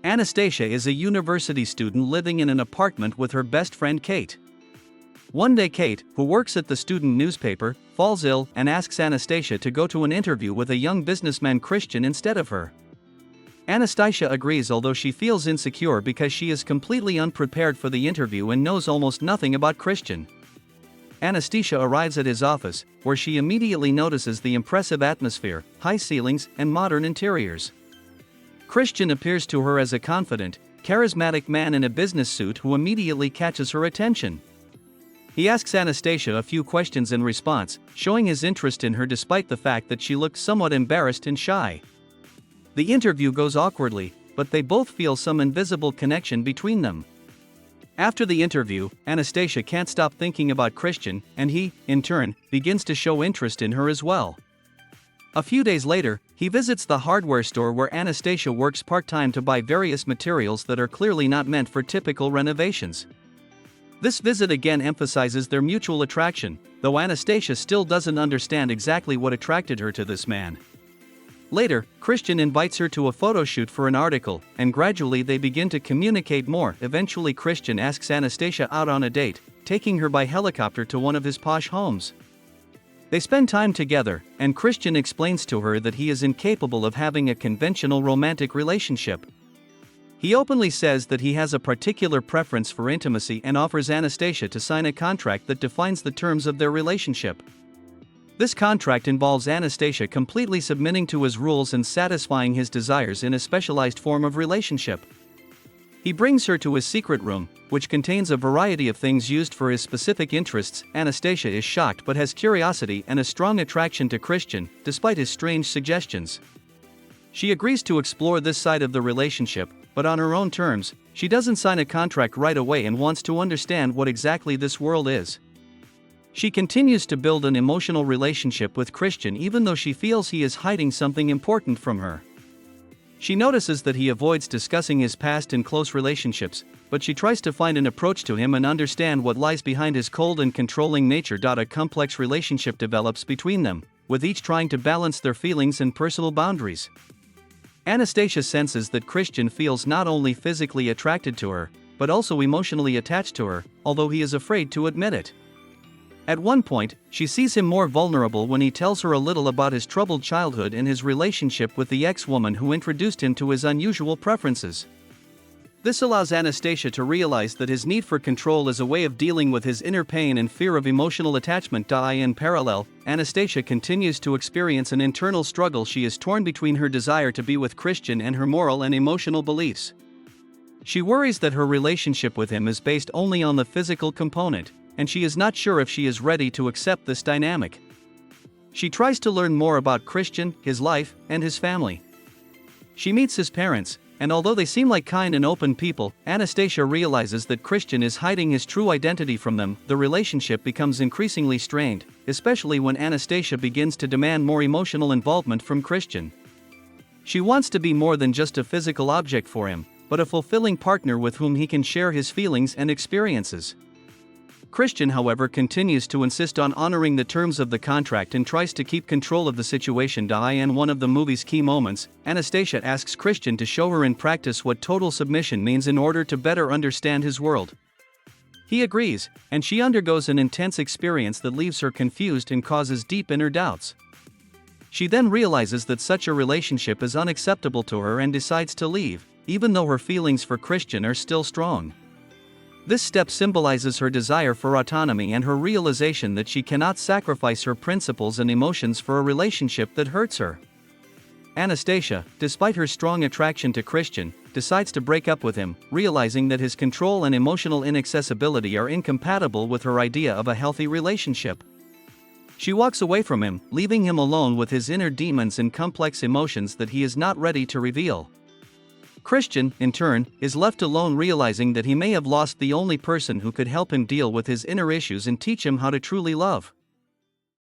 Anastaysha is a university student living in an apartment with her best friend Kate. One day Kate, who works at the student newspaper, falls ill and asks Anastaysha to go to an interview with a young businessman Christian instead of her. Anastaysha agrees, although she feels insecure because she is completely unprepared for the interview and knows almost nothing about Christian. Anastaysha arrives at his office, where she immediately notices the impressive atmosphere, high ceilings, and modern interiors. Christian appears to her as a confident, charismatic man in a business suit who immediately catches her attention. He asks Anastaysha a few questions in response, showing his interest in her despite the fact that she looked somewhat embarrassed and shy. The interview goes awkwardly, but they both feel some invisible connection between them. After the interview, Anastaysha can't stop thinking about Christian, and he, in turn, begins to show interest in her as well. A few days later, he visits the hardware store where Anastaysha works part-time to buy various materials that are clearly not meant for typical renovations. This visit again emphasizes their mutual attraction, though Anastaysha still doesn't understand exactly what attracted her to this man. Later, Christian invites her to a photo shoot for an article, and gradually they begin to communicate more. Eventually Christian asks Anastaysha out on a date, taking her by helicopter to one of his posh homes. They spend time together, and Christian explains to her that he is incapable of having a conventional romantic relationship. He openly says that he has a particular preference for intimacy and offers Anastaysha to sign a contract that defines the terms of their relationship. This contract involves Anastaysha completely submitting to his rules and satisfying his desires in a specialized form of relationship. He brings her to his secret room, which contains a variety of things used for his specific interests. Anastaysha is shocked but has curiosity and a strong attraction to Christian, despite his strange suggestions. She agrees to explore this side of the relationship, but on her own terms. She doesn't sign a contract right away and wants to understand what exactly this world is. She continues to build an emotional relationship with Christian even though she feels he is hiding something important from her. She notices that he avoids discussing his past in close relationships, but she tries to find an approach to him and understand what lies behind his cold and controlling nature. A complex relationship develops between them, with each trying to balance their feelings and personal boundaries. Anastaysha senses that Christian feels not only physically attracted to her, but also emotionally attached to her, although he is afraid to admit it. At one point, she sees him more vulnerable when he tells her a little about his troubled childhood and his relationship with the ex-woman who introduced him to his unusual preferences. This allows Anastaysha to realize that his need for control is a way of dealing with his inner pain and fear of emotional attachment. In parallel, Anastaysha continues to experience an internal struggle. She is torn between her desire to be with Christian and her moral and emotional beliefs. She worries that her relationship with him is based only on the physical component, and she is not sure if she is ready to accept this dynamic. She tries to learn more about Christian, his life, and his family. She meets his parents, and although they seem like kind and open people, Anastaysha realizes that Christian is hiding his true identity from them. The relationship becomes increasingly strained, especially when Anastaysha begins to demand more emotional involvement from Christian. She wants to be more than just a physical object for him, but a fulfilling partner with whom he can share his feelings and experiences. Christian, however, continues to insist on honoring the terms of the contract and tries to keep control of the situation. In one of the movie's key moments, Anastaysha asks Christian to show her in practice what total submission means in order to better understand his world. He agrees, and she undergoes an intense experience that leaves her confused and causes deep inner doubts. She then realizes that such a relationship is unacceptable to her and decides to leave, even though her feelings for Christian are still strong. This step symbolizes her desire for autonomy and her realization that she cannot sacrifice her principles and emotions for a relationship that hurts her. Anastaysha, despite her strong attraction to Christian, decides to break up with him, realizing that his control and emotional inaccessibility are incompatible with her idea of a healthy relationship. She walks away from him, leaving him alone with his inner demons and complex emotions that he is not ready to reveal. Christian, in turn, is left alone, realizing that he may have lost the only person who could help him deal with his inner issues and teach him how to truly love.